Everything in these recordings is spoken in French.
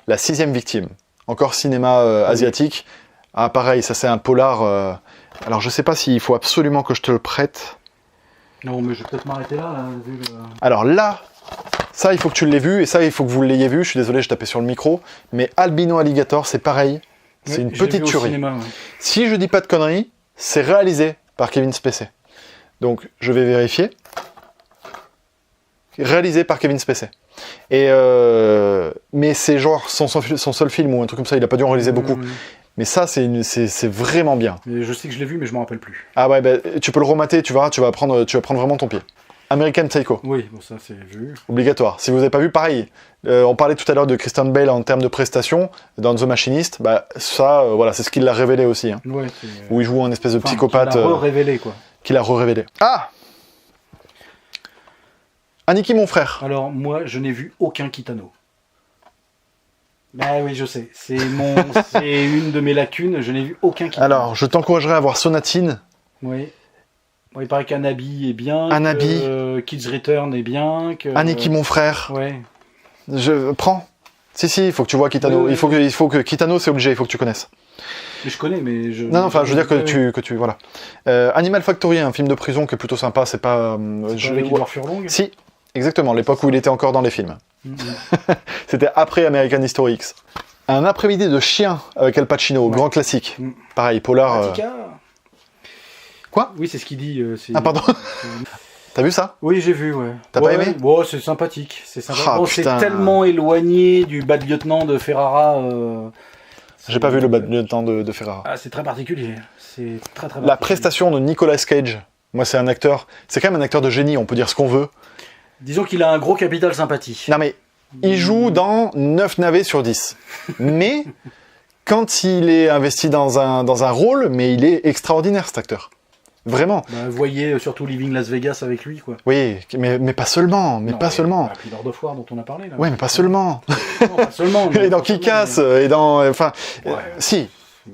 La 6e victime. Encore cinéma asiatique. Ah, pareil, ça c'est un polar. Alors, je sais pas s'il faut absolument que je te le prête. Non, mais je vais peut-être m'arrêter là, vu le... Alors là, ça, il faut que tu l'aies vu, et ça, il faut que vous l'ayez vu. Je suis désolé, je tapais sur le micro. Mais Albino Alligator, c'est pareil. C'est une petite tuerie. Cinéma, ouais. Si je dis pas de conneries, c'est réalisé par Kevin Spacey. Donc, je vais vérifier. Réalisé par Kevin Spacey. Et mais c'est genre son seul film ou un truc comme ça. Il a pas dû en réaliser beaucoup. Mais ça, c'est vraiment bien. Mais je sais que je l'ai vu, mais je m'en rappelle plus. Ah ouais, bah, tu peux le remater, tu vas prendre vraiment ton pied. American Psycho. Oui, bon, ça c'est vu. Obligatoire. Si vous n'avez pas vu, pareil. On parlait tout à l'heure de Christian Bale en termes de prestations dans The Machinist. Bah, ça, voilà, c'est ce qui l'a révélé aussi. Hein. Ouais, où il joue en espèce de psychopathe. Qu'il a révélé quoi. Qu'il a révélé. Ah, Aniki, mon frère. Alors, moi, je n'ai vu aucun Kitano. Bah oui, je sais. C'est une de mes lacunes. Je n'ai vu aucun Kitano. Alors, je t'encouragerais à voir Sonatine. Oui. Bon, il paraît qu'Anabi est bien. Anabi. Kids Return est bien. Aniki, mon frère. Ouais. Je prends. Si, il faut que tu vois Kitano. Il faut que Kitano, c'est obligé. Il faut que tu connaisses. Mais je connais, mais je... Non, enfin, je veux dire que tu voilà. Animal Factory, un film de prison qui est plutôt sympa. C'est pas. C'est avec Edward Furlong. Si. Exactement, l'époque où il était encore dans les films. C'était après American History X. Un après-midi de chien avec Al Pacino, grand classique. Pareil, polar. Quoi ? Oui, c'est ce qu'il dit. Ah, pardon. T'as vu ça ? Oui, j'ai vu, ouais. T'as pas aimé ? Bon, c'est sympathique. C'est sympa. Ah, bon, c'est tellement éloigné du bad lieutenant de Ferrara. J'ai pas vu le bad lieutenant de Ferrara. Ah, c'est très particulier. C'est très particulier. La prestation de Nicolas Cage. Moi, c'est un acteur. C'est quand même un acteur de génie, on peut dire ce qu'on veut. Disons qu'il a un gros capital sympathie. Non mais, il joue dans 9 navets sur 10. Mais, quand il est investi dans un rôle, mais il est extraordinaire cet acteur. Vraiment. Bah, vous voyez surtout Living Las Vegas avec lui, quoi. Oui, mais pas seulement, seulement. Puis Lord of War dont on a parlé, là. Oui, mais pas seulement. Non, pas seulement. Et dans Kick-Ass, et dans... Enfin, ouais. Si.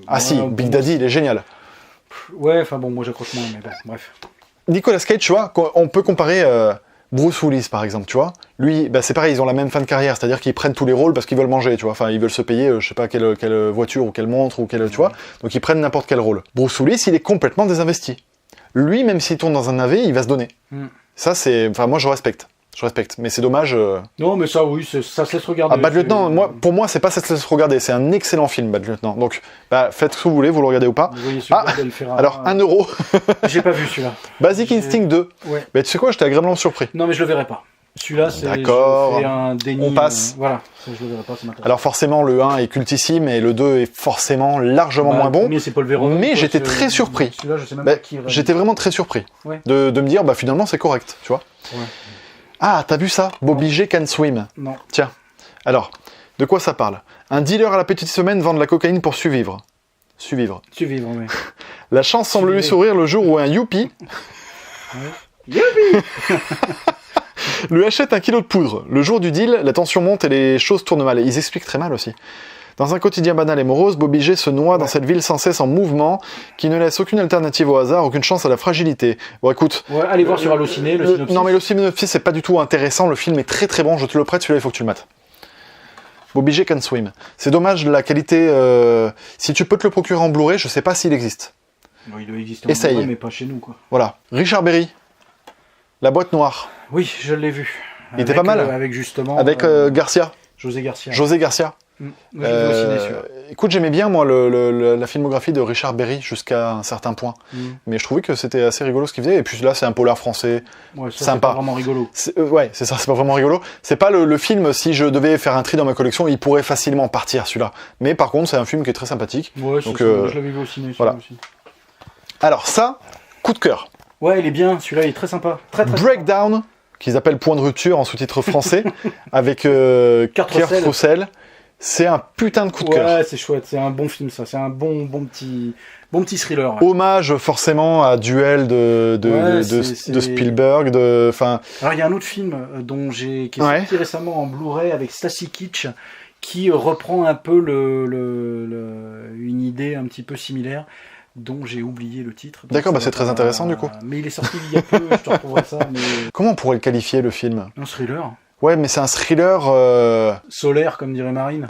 Ah si, Big Daddy, il est génial. Ouais, enfin bon, moi j'accroche moins, mais bon, bref. Nicolas Cage, tu vois, on peut comparer... Bruce Willis, par exemple, tu vois. Lui, bah, c'est pareil, ils ont la même fin de carrière, c'est-à-dire qu'ils prennent tous les rôles parce qu'ils veulent manger, tu vois. Enfin, ils veulent se payer, je sais pas, quelle voiture ou quelle montre ou quelle, tu vois. Donc, ils prennent n'importe quel rôle. Bruce Willis, il est complètement désinvesti. Lui, même s'il tourne dans un navet, il va se donner. Ça, c'est... Enfin, moi, je respecte. Mais c'est dommage... Non, mais ça, oui, ça se laisse regarder. Ah, Bad Lieutenant, pour moi, c'est pas ça se laisse regarder. C'est un excellent film, Bad Lieutenant. Donc, faites ce que vous voulez, vous le regardez ou pas. Vous voyez Ferrara, alors, 1 euro. J'ai pas vu celui-là. Basic Instinct 2. Ouais. Mais tu sais quoi, j'étais agréablement surpris. Non, mais je le verrai pas. Celui-là, c'est... D'accord. un déni. On passe. Voilà. Ça, je le verrai pas, ça m'intéresse. Alors forcément, le 1 est cultissime et le 2 est forcément largement moins bon. C'est Paul Verhoeven, mais j'étais très surpris. Celui-là, je sais même pas qui il j'étais vraiment très surpris ouais. de me dire, finalement, c'est correct, tu vois. Ouais. Ah, t'as vu ça ? Bobby G can swim. Non. Tiens. Alors, de quoi ça parle ? Un dealer à la petite semaine vend de la cocaïne pour survivre. Survivre, oui. La chance semble lui sourire le jour où un youpi... Youpi lui achète 1 kilo de poudre. Le jour du deal, la tension monte et les choses tournent mal. Ils expliquent très mal aussi. Dans un quotidien banal et morose, Bobby G se noie dans cette ville sans cesse en mouvement, qui ne laisse aucune alternative au hasard, aucune chance à la fragilité. Bon, écoute... Ouais, allez voir sur Allociné, le synopsis. Non, mais le synopsis, c'est pas du tout intéressant. Le film est très très bon. Je te le prête, celui-là, il faut que tu le mates. Bobby G can swim. C'est dommage, la qualité... Si tu peux te le procurer en Blu-ray, je sais pas s'il existe. Bon, il doit exister en Blu-ray, mais pas chez nous, quoi. Voilà. Richard Berry. La boîte noire. Oui, je l'ai vu. Il était pas mal. Avec justement... Avec Garcia. José Garcia. Oui, écoute, j'aimais bien moi la filmographie de Richard Berry jusqu'à un certain point, mais je trouvais que c'était assez rigolo ce qu'il faisait. Et puis là, c'est un polar français, sympa. C'est pas vraiment rigolo. Ouais, c'est ça, c'est pas vraiment rigolo. C'est pas le film. Si je devais faire un tri dans ma collection, il pourrait facilement partir celui-là. Mais par contre, c'est un film qui est très sympathique. Ouais, donc je l'avais vu au ciné. Voilà. Aussi. Alors ça, coup de cœur. Ouais, il est bien. Celui-là, il est très sympa. Très Breakdown, sympa. Qu'ils appellent Point de rupture en sous-titre français, avec Kurt Russell. C'est un putain de coup de cœur. Ouais, c'est chouette, c'est un bon film ça, c'est un bon petit thriller. Ouais. Hommage forcément à Duel de Spielberg, Alors il y a un autre film qui est sorti récemment en Blu-ray avec Stacy Keach qui reprend un peu une idée un petit peu similaire dont j'ai oublié le titre. D'accord, c'est très intéressant du coup. Mais il est sorti il y a peu, je te retrouverai ça. Mais... Comment on pourrait le qualifier le film ? Un thriller. Ouais, mais c'est un thriller... Solaire, comme dirait Marine.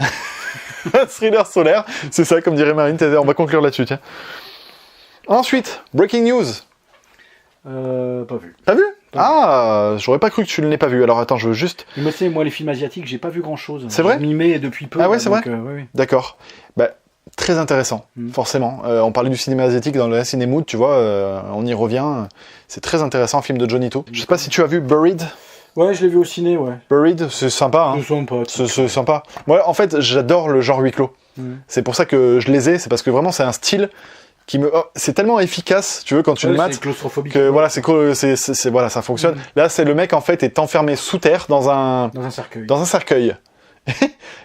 Un thriller solaire, c'est ça, comme dirait Marine. On va conclure là-dessus, tiens. Ensuite, Breaking News. Pas vu. T'as vu? J'aurais pas cru que tu ne l'aies pas vu. Alors attends, je veux juste... Mais tu sais, moi les films asiatiques, j'ai pas vu grand-chose. C'est vrai? Je m'y mets depuis peu. Ah ouais, c'est vrai? Oui. D'accord. Bah, très intéressant, forcément. On parlait du cinéma asiatique dans le Cinémood, tu vois, on y revient. C'est très intéressant, film de Johnny To. Je sais pas si tu as vu Buried. Ouais, je l'ai vu au ciné, ouais. Buried, c'est sympa, hein. C'est sympa. Moi, en fait, j'adore le genre huis clos. C'est pour ça que je les ai, c'est parce que vraiment, c'est un style qui me... c'est tellement efficace, tu veux, quand tu le mates, c'est claustrophobique. que voilà, voilà, ça fonctionne. Là, c'est le mec, en fait, est enfermé sous terre dans un cercueil. Dans un cercueil.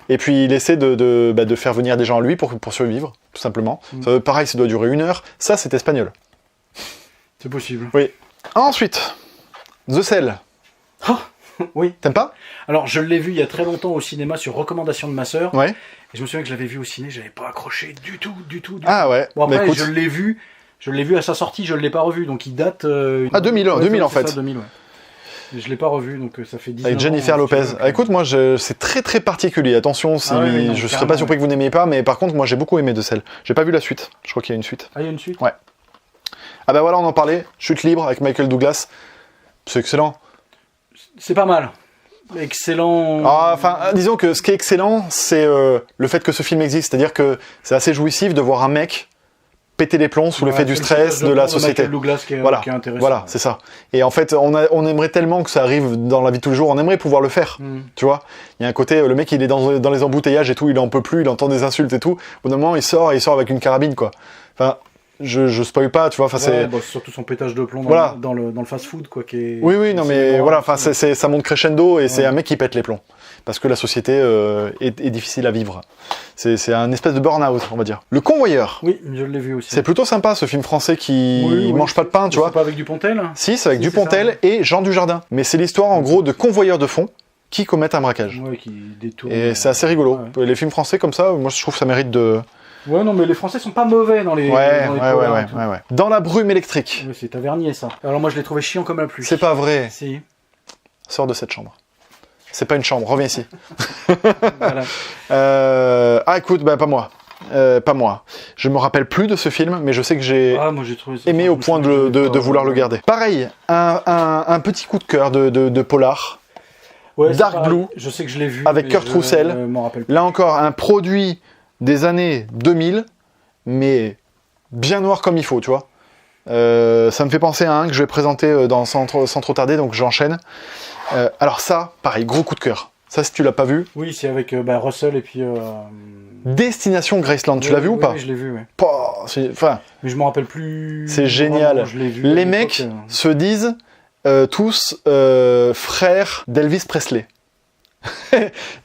Et puis il essaie de faire venir des gens à lui pour survivre, tout simplement. Pareil, ça doit durer 1 heure. Ça, c'est espagnol. C'est possible. Oui. Ensuite, The Cell. Oh, oui. T'aimes pas? Alors, je l'ai vu il y a très longtemps au cinéma sur recommandation de ma sœur. Ouais. Et je me souviens que je l'avais vu au ciné, j'avais pas accroché du tout. Ah ouais. Bon, après, bah, écoute... je l'ai vu à sa sortie, je l'ai pas revu, donc il date... 2000 en fait. Ça, 2000, ouais. Je l'ai pas revu, donc ça fait 10 ans. Avec Jennifer Lopez. Écoute, moi, c'est très très particulier. Attention, si je serais pas surpris que vous n'aimiez pas, mais par contre, moi, j'ai beaucoup aimé The Cell. J'ai pas vu la suite. Je crois qu'il y a une suite. Ah, il y a une suite? Ouais. Ah bah voilà, on en parlait. Chute libre avec Michael Douglas. C'est excellent. C'est pas mal. Excellent. Enfin, disons que ce qui est excellent, c'est le fait que ce film existe. C'est-à-dire que c'est assez jouissif de voir un mec péter les plombs sous l'effet du stress de la société. Douglas qui est intéressant. Voilà, c'est ça. Et en fait, on aimerait tellement que ça arrive dans la vie de tous les jours, on aimerait pouvoir le faire, tu vois. Il y a un côté, le mec, il est dans les embouteillages et tout, il en peut plus, il entend des insultes et tout. Au bout d'un moment, il sort avec une carabine, quoi. Enfin, je spoil pas, tu vois. Enfin, c'est surtout son pétage de plomb dans le fast-food, quoi. Qui est... Oui, non, mais voilà, enfin, ça monte crescendo et c'est un mec qui pète les plombs. Parce que la société est difficile à vivre. C'est un espèce de burn-out, on va dire. Le Convoyeur. Oui, je l'ai vu aussi. C'est plutôt sympa, ce film français qui mange pas de pain, tu vois. C'est pas avec Dupontel? Si, c'est avec Dupontel et Jean Dujardin. Mais c'est l'histoire, en gros, de convoyeurs de fonds qui commettent un braquage. Ouais, qui détournent. Et c'est assez rigolo. Ouais. Les films français comme ça, moi, je trouve que ça mérite de... Ouais, non, mais les Français sont pas mauvais dans les... Ouais. Dans la brume électrique. Ouais, c'est Tavernier, ça. Alors moi, je l'ai trouvé chiant comme la pluie. C'est pas vrai. Si. Sors de cette chambre. C'est pas une chambre, reviens ici. Voilà. Écoute, pas moi. Pas moi. Je me rappelle plus de ce film, mais je sais que j'ai aimé au point de vouloir le garder. Pareil, un petit coup de cœur de polar. Ouais, Dark Blue. Je sais que je l'ai vu. Avec Kurt Russell. Là encore, un produit des années 2000, mais bien noir comme il faut, tu vois. Ça me fait penser à un que je vais présenter sans trop tarder, donc j'enchaîne. Alors ça, pareil, gros coup de cœur. Ça, si tu l'as pas vu. Oui, c'est avec Russell et puis... Destination Graceland, tu l'as vu ou pas? Oui, je l'ai vu, ouais. Mais je me rappelle plus... C'est génial. Je l'ai vu les mecs se disent tous frères d'Elvis Presley.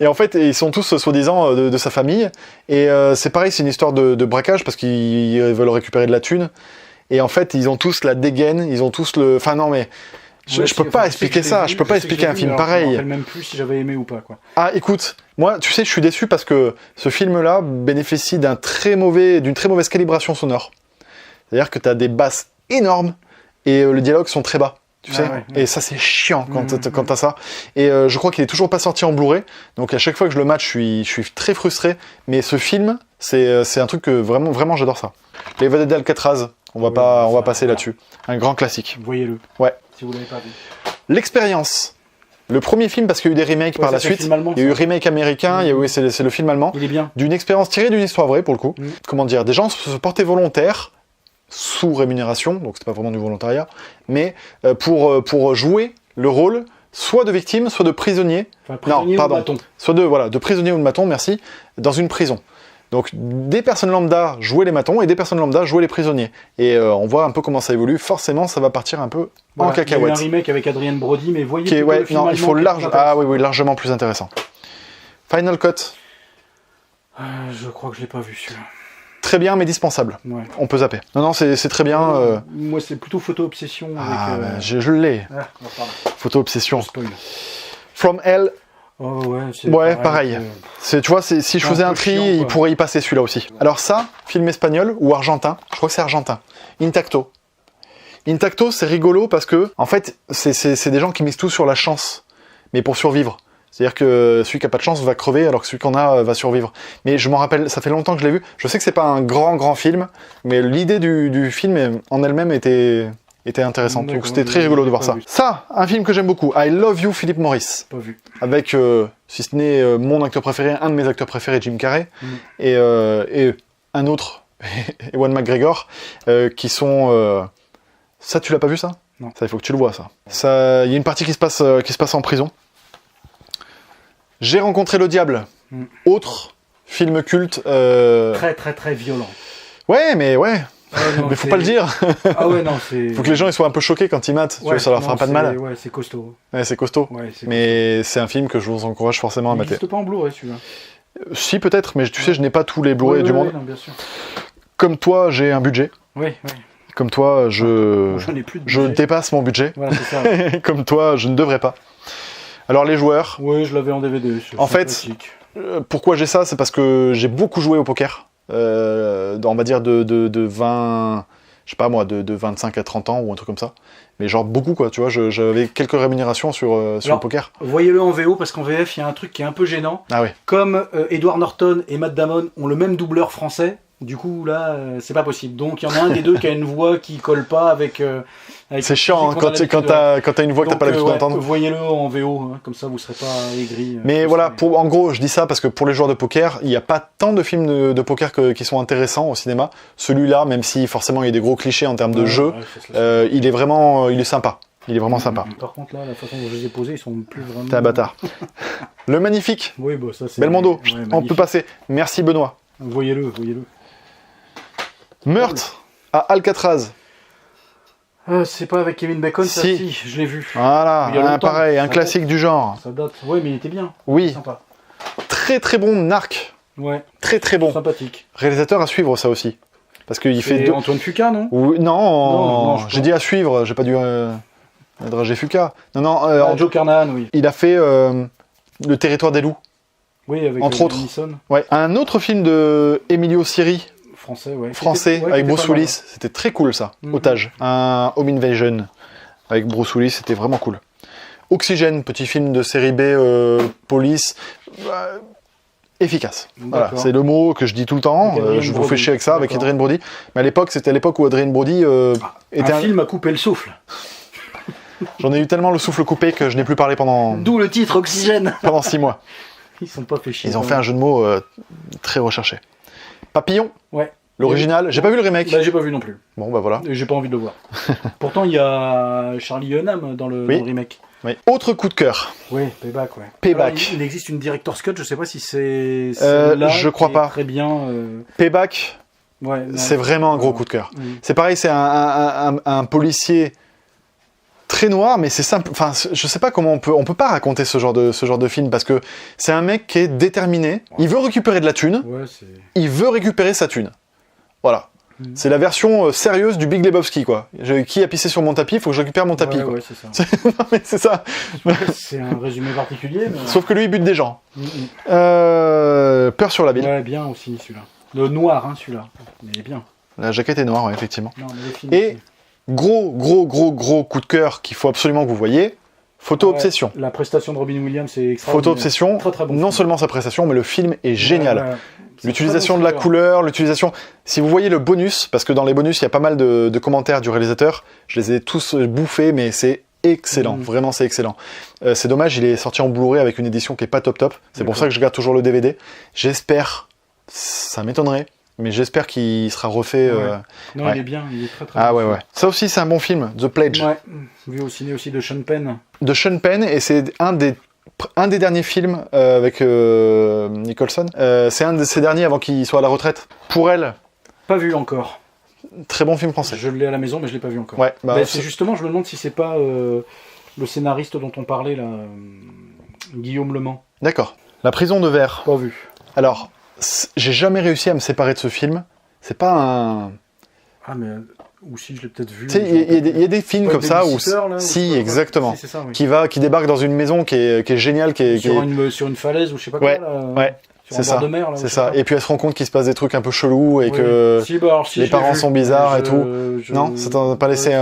Et en fait, ils sont tous soi-disant de sa famille. Et c'est pareil, c'est une histoire de braquage parce qu'ils veulent récupérer de la thune. Et en fait, ils ont tous la dégaine, ils ont tous le... Enfin non, mais... Je peux pas expliquer ça, je peux pas expliquer un film pareil. Je me rappelle même plus si j'avais aimé ou pas, quoi. Ah, écoute, moi, tu sais, je suis déçu parce que ce film-là bénéficie d'une très mauvaise calibration sonore. C'est-à-dire que t'as des basses énormes et les dialogues sont très bas, tu sais. Ouais. Et ça, c'est chiant quand t'as ça. Et je crois qu'il est toujours pas sorti en Blu-ray, donc à chaque fois que je le match, je suis très frustré. Mais ce film, c'est un truc que vraiment, j'adore ça. Les Vedettes d'Alcatraz, on va passer là-dessus. Un grand classique. Voyez-le. Ouais. Si vous l'avez pas vu. L'expérience. Le premier film, parce qu'il y a eu des remakes par la suite. Il y a eu remake américain, c'est le film allemand. Il est bien. D'une expérience tirée d'une histoire vraie, pour le coup. Comment dire, des gens se portaient volontaires, sous rémunération, donc c'était pas vraiment du volontariat, mais pour jouer le rôle soit de victime, soit de prisonnier. Enfin, prisonnier ou de maton. Soit de prisonnier ou de maton, merci, dans une prison. Donc des personnes lambda jouaient les matons et des personnes lambda jouaient les prisonniers. Et on voit un peu comment ça évolue. Forcément, ça va partir un peu en cacahuète. Il y a eu un remake avec Adrien Brody, mais voyez le film allemand, il faut largement plus intéressant. Final Cut. Je crois que je l'ai pas vu celui-là. Très bien, mais dispensable. Ouais. On peut zapper. Non, c'est très bien. Moi, c'est plutôt Photo Obsession. Je l'ai. Photo Obsession. From Hell. Oh ouais, pareil. Tu vois, si je faisais un tri, il pourrait y passer celui-là aussi. Alors ça, film espagnol ou argentin, je crois que c'est argentin. Intacto. Intacto, c'est rigolo parce que, en fait, c'est des gens qui misent tout sur la chance, mais pour survivre. C'est-à-dire que celui qui a pas de chance va crever alors que celui qu'on a va survivre. Mais je m'en rappelle, ça fait longtemps que je l'ai vu. Je sais que c'est pas un grand film, mais l'idée du film en elle-même était intéressante. Donc c'était très rigolo de voir ça. Ça, un film que j'aime beaucoup, I Love You, Philip Morris. Pas vu. Avec, si ce n'est mon acteur préféré, un de mes acteurs préférés, Jim Carrey, et un autre, Ewan McGregor, qui sont... Ça, tu l'as pas vu, ça? Non. Ça, il faut que tu le vois, ça. Il y a une partie qui se passe en prison. J'ai rencontré le diable. Autre film culte. Très violent. Ouais, mais ouais. Non, mais faut pas le dire. Ah ouais, non, c'est... Faut que les gens ils soient un peu choqués quand ils matent. Tu vois, ça leur fera pas de mal. Ouais, c'est costaud. Ouais, c'est costaud. Ouais, mais c'est un film que je vous encourage forcément à mater. Il n'existe pas en Blu-ray, celui-là. Si, peut-être, mais tu sais, je n'ai pas tous les Blu-ray du monde. Non, bien sûr. Comme toi, j'ai un budget. Oui. Comme toi, je dépasse mon budget. Voilà, c'est ça. Comme toi, je ne devrais pas. Alors, les joueurs... Oui, je l'avais en DVD. En fait, pourquoi j'ai ça? C'est parce que j'ai beaucoup joué au poker. On va dire de 20... Je sais pas moi, de 25 à 30 ans ou un truc comme ça. Mais genre beaucoup, quoi, tu vois. J'avais quelques rémunérations sur le poker. Voyez-le en VO, parce qu'en VF, il y a un truc qui est un peu gênant. Ah oui. Comme Edward Norton et Matt Damon ont le même doubleur français, du coup, là, c'est pas possible. Donc, il y en a un des deux qui a une voix qui colle pas avec c'est chiant hein, quand t'as une voix que t'as pas l'habitude d'entendre. Voyez-le en VO, hein, comme ça vous serez pas aigri. Mais voilà, en gros, je dis ça parce que pour les joueurs de poker, il n'y a pas tant de films de poker qui sont intéressants au cinéma. Celui-là, même si forcément il y a des gros clichés en termes de jeu, il est sympa. Il est vraiment sympa. Par contre, là, la façon dont je les ai posés, ils sont plus vraiment... T'es un bâtard. Le magnifique. Oui, bah ça c'est... Belmondo, on peut passer. Merci Benoît. Voyez-le. Meurtre à Alcatraz. C'est pas avec Kevin Bacon, ça, si, je l'ai vu. Voilà, pareil, un classique du genre. Ça date. Ouais, mais il était bien. Oui. Sympa. Très bon narc. Ouais. Très bon. Sympathique. Réalisateur à suivre, ça aussi. Parce qu'il fait Antoine Fuqua, non? Non, j'ai dit à suivre, j'ai pas dû drager Fuqua. Non, Joe Carnahan, oui. Il a fait Le Territoire des loups. Oui, avec entre autres. Nisson. Ouais. Un autre film de Emilio Siri. Français, avec Bruce Willis. C'était très cool, ça. Otage. Un Home Invasion avec Bruce Willis, c'était vraiment cool. Oxygène, petit film de série B, police. Efficace. Voilà, c'est le mot que je dis tout le temps. Je vous fais chier avec ça, avec Adrien Brody. Mais à l'époque, c'était l'époque où Adrien Brody était un film à couper le souffle. J'en ai eu tellement le souffle coupé que je n'ai plus parlé pendant... D'où le titre Oxygène. Pendant 6 mois. Ils sont pas fait chier. Ils ont fait un jeu de mots très recherché. Papillon. Ouais. L'original. J'ai pas vu le remake. Bah, j'ai pas vu non plus. Bon, bah voilà. Et j'ai pas envie de le voir. Pourtant, il y a Charlie Hunnam dans le remake. Oui. Autre coup de cœur. Oui, Payback, ouais. Payback. Alors, il existe une Director's Cut, je sais pas si c'est là. Je crois pas. Très bien. Payback. Ouais. C'est vraiment un gros coup de cœur. C'est pareil, c'est un policier très noir, mais c'est simple. Enfin, je sais pas comment on peut pas raconter ce genre de film parce que c'est un mec qui est déterminé. Ouais. Il veut récupérer de la thune. Ouais, il veut récupérer sa thune. Voilà. C'est la version sérieuse du Big Lebowski, quoi. Qui a pissé sur mon tapis, il faut que je récupère mon tapis, quoi. Ouais, c'est ça. Non, mais c'est ça. C'est un résumé particulier, mais... Sauf que lui, il bute des gens. Peur sur la ville. Ouais, bien aussi, celui-là. Le noir, hein, celui-là. Mais il est bien. La jaquette est noire, ouais, effectivement. Non, mais le film et gros coup de cœur qu'il faut absolument que vous voyez. Photo Obsession. La prestation de Robin Williams, c'est extraordinaire. Photo Obsession, très bon non seulement sa prestation, mais le film est génial. L'utilisation de la couleur, l'utilisation... Si vous voyez le bonus, parce que dans les bonus, il y a pas mal de commentaires du réalisateur, je les ai tous bouffés, mais c'est excellent. Vraiment, c'est excellent. C'est dommage, il est sorti en Blu-ray avec une édition qui est pas top. C'est pour ça que je garde toujours le DVD. J'espère, ça m'étonnerait, mais j'espère qu'il sera refait... Non, il est bien, il est très bien. Ah ouais. Ça aussi, c'est un bon film, The Pledge. Ouais, vu au ciné aussi de Sean Penn. De Sean Penn, et c'est un des derniers films avec Nicholson. C'est un de ses derniers avant qu'il soit à la retraite. Pour elle. Pas vu encore. Très bon film français. Je l'ai à la maison, mais je l'ai pas vu encore. Ouais, c'est justement, je me demande si c'est pas le scénariste dont on parlait là, Guillaume Le Mans. D'accord. La prison de verre. Pas vu. Alors, j'ai jamais réussi à me séparer de ce film. C'est pas un... Ah mais... Ou si je l'ai peut-être vu. Tu sais, il y a des films comme ça où... Si, exactement. C'est ça, oui. Qui débarque dans une maison qui est géniale, sur une falaise ou je sais pas quoi. Ouais. C'est ça. Mer, là, c'est ça. Et puis elle se rend compte qu'il se passe des trucs un peu chelous et que les parents sont bizarres et tout. Non, ça t'en a pas laissé.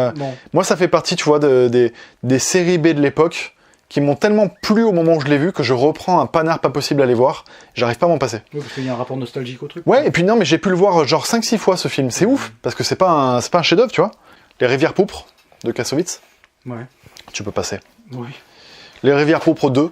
Moi, ça fait partie, tu vois, des séries B de l'époque qui m'ont tellement plu au moment où je l'ai vu que je reprends un panard pas possible à les voir. J'arrive pas à m'en passer. Oui, parce qu'il y a un rapport nostalgique au truc. Ouais, et puis non, mais j'ai pu le voir genre 5-6 fois ce film. C'est ouf, parce que c'est pas un chef-d'œuvre, tu vois. Les Rivières pourpres de Kassovitz. Ouais. Tu peux passer. Oui. Les Rivières pourpres 2.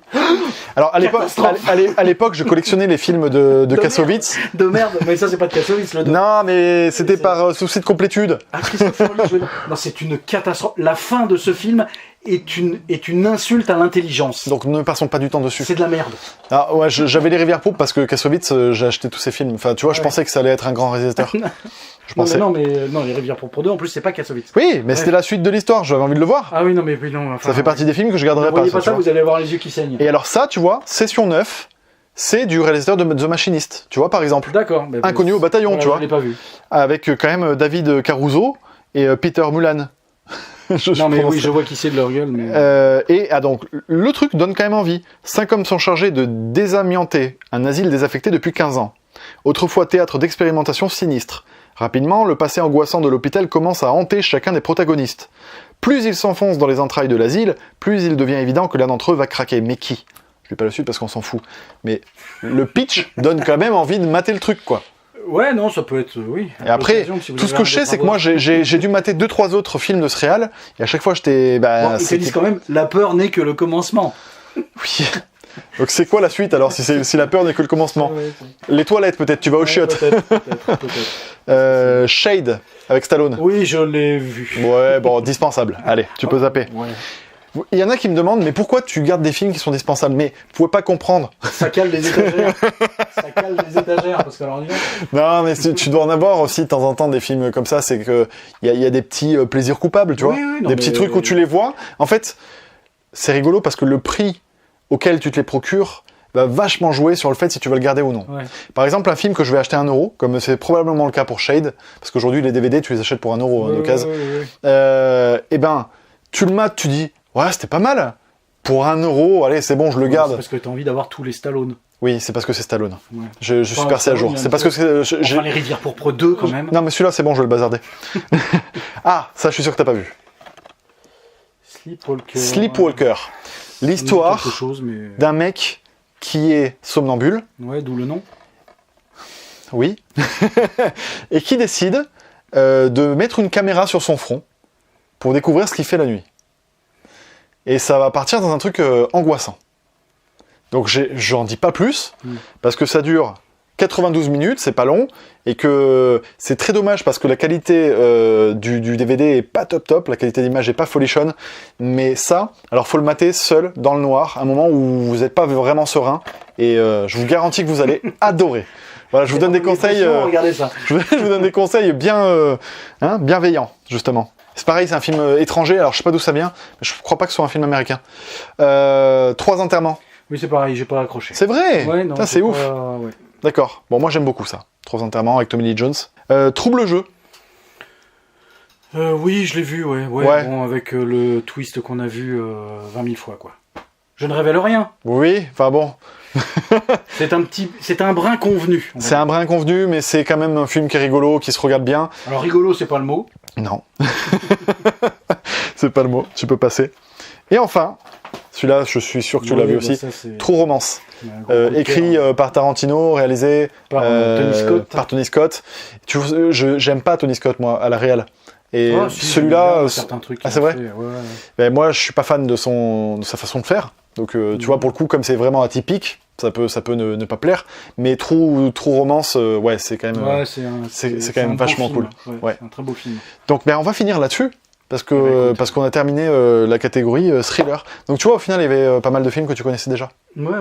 Alors à l'époque, je collectionnais les films de Kassovitz. De merde, mais ça c'est pas de Kassovitz le 2. Non, mais c'était par souci de complétude. Ah, Christopher Lee, non, c'est une catastrophe. La fin de ce film est une insulte à l'intelligence. Donc ne passons pas du temps dessus. C'est de la merde. Ah ouais, j'avais les Rivières pourpres parce que Kassovitz, j'ai acheté tous ses films. Enfin, tu vois, je pensais que ça allait être un grand réalisateur. Je pensais. Non, les Rivières pourpres 2, en plus c'est pas Kassovitz. Oui, mais c'était la suite de l'histoire, j'avais envie de le voir. Ah oui, non, mais non. Enfin, ça fait partie des films que je garderai pas. pas. Voyez pas ça, vous allez avoir les yeux qui saignent. Et alors ça, tu vois, Session 9, c'est du réalisateur de The Machinist, tu vois, par exemple. D'accord. Inconnu au bataillon, voilà, tu vois. Je l'ai pas vu. Avec quand même David Caruso et Peter Mulan. Non mais oui, je vois qui c'est de leur gueule. Mais... donc, le truc donne quand même envie. 5 hommes sont chargés de désamianter un asile désaffecté depuis 15 ans. Autrefois théâtre d'expérimentation sinistre. Rapidement, le passé angoissant de l'hôpital commence à hanter chacun des protagonistes. Plus ils s'enfoncent dans les entrailles de l'asile, plus il devient évident que l'un d'entre eux va craquer. Mais qui ? Je vais pas le suite parce qu'on s'en fout. Mais le pitch donne quand même envie de mater le truc, quoi. Ouais, non, ça peut être, oui. Et après, tout ce que je sais, c'est que moi, j'ai dû mater 2-3 autres films de ce réal, et à chaque fois, j'étais... Bon, ils te disent quand même, la peur n'est que le commencement. Oui. Donc c'est quoi la suite, alors, si la peur n'est que le commencement? Les toilettes, peut-être, tu vas au chiottes. Peut-être. Shade, avec Stallone. Oui, je l'ai vu. Ouais, bon, dispensable. Allez, tu peux zapper. Ouais. Il y en a qui me demandent, mais pourquoi tu gardes des films qui sont dispensables? Mais vous pouvez pas comprendre. Ça cale les étagères. Ça cale les étagères, parce que alors... Non, mais tu dois en avoir aussi de temps en temps des films comme ça, c'est que il y a des petits plaisirs coupables, tu vois. Oui, des petits trucs où tu les vois. En fait, c'est rigolo parce que le prix auquel tu te les procures va vachement jouer sur le fait si tu veux le garder ou non. Ouais. Par exemple, un film que je vais acheter 1 euro, comme c'est probablement le cas pour Shade, parce qu'aujourd'hui les DVD tu les achètes pour 1 euro d'occasion. Et ben, tu le mates, tu dis, ouais, c'était pas mal. Pour 1 euro, allez, c'est bon, je le garde. C'est parce que t'as envie d'avoir tous les Stallone. Oui, c'est parce que c'est Stallone. Ouais. Je suis passé à jour. C'est parce que c'est... Enfin, les Rivières pourpres 2, quand même. Non, mais celui-là, c'est bon, je vais le bazarder. Ah, ça, je suis sûr que t'as pas vu. Sleepwalker. L'histoire d'un mec qui est somnambule. Ouais, d'où le nom. Oui. Et qui décide de mettre une caméra sur son front pour découvrir ce qu'il fait la nuit. Et ça va partir dans un truc angoissant. Donc j'en dis pas plus, parce que ça dure 92 minutes, c'est pas long, et que c'est très dommage parce que la qualité du DVD est pas top, la qualité d'image est pas folichonne, mais ça, alors faut le mater seul, dans le noir, à un moment où vous n'êtes pas vraiment serein, et je vous garantis que vous allez adorer. Voilà, je vous donne des conseils. Regardez ça. Je vous donne des conseils bien bienveillants, justement. C'est pareil, c'est un film étranger, alors je sais pas d'où ça vient, mais je crois pas que ce soit un film américain. 3 enterrements. Oui, c'est pareil, j'ai pas accroché. C'est vrai. Ouais, non, c'est ouf. Ouais. D'accord. Bon, moi j'aime beaucoup ça. 3 enterrements avec Tommy Lee Jones. Trouble jeu. Oui, je l'ai vu, ouais. Bon, avec le twist qu'on a vu 20 000 fois, quoi. Je ne révèle rien. Oui, enfin bon. C'est un brin convenu. C'est un brin convenu, mais c'est quand même un film qui est rigolo, qui se regarde bien. Alors rigolo, c'est pas le mot. Non. C'est pas le mot, tu peux passer. Et enfin, celui-là, je suis sûr que tu l'as vu aussi. True Romance. Écrit par Tarantino, réalisé par Tony Scott. J'aime pas Tony Scott, moi, à la réal. Et celui-là, c'est vrai. Ben, moi, je suis pas fan de sa façon de faire. Donc, tu vois, pour le coup, comme c'est vraiment atypique, ça peut ne pas plaire. Mais True Romance, ouais, c'est quand même, c'est quand même vachement cool. Ouais. C'est un très beau film. Donc, ben, on va finir là-dessus. Parce qu'on a terminé la catégorie thriller. Donc tu vois, au final, il y avait pas mal de films que tu connaissais déjà. Ouais.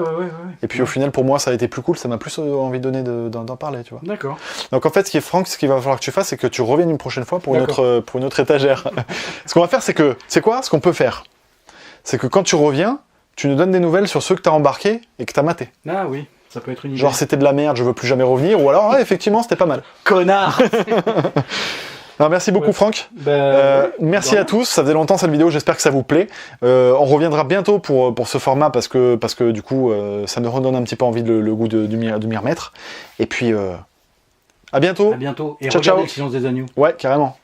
Et puis au final, pour moi, ça a été plus cool, ça m'a plus envie de donner d'en parler, tu vois. D'accord. Donc en fait, ce qu'il va falloir que tu fasses, c'est que tu reviennes une prochaine fois pour une autre étagère. Ce qu'on va faire, c'est ce qu'on peut faire, c'est que quand tu reviens, tu nous donnes des nouvelles sur ceux que tu as embarqués et que tu as matés. Ah oui, ça peut être une idée. Genre, c'était de la merde, je veux plus jamais revenir, ou alors, effectivement, c'était pas mal. Connard. Alors, merci beaucoup Franck. Merci à tous, ça faisait longtemps cette vidéo, j'espère que ça vous plaît. On reviendra bientôt pour ce format parce que du coup ça me redonne un petit peu envie le goût de m'y remettre. Et puis à bientôt. À bientôt. Et ciao, regardez Le Silence des agneaux. Ouais, carrément.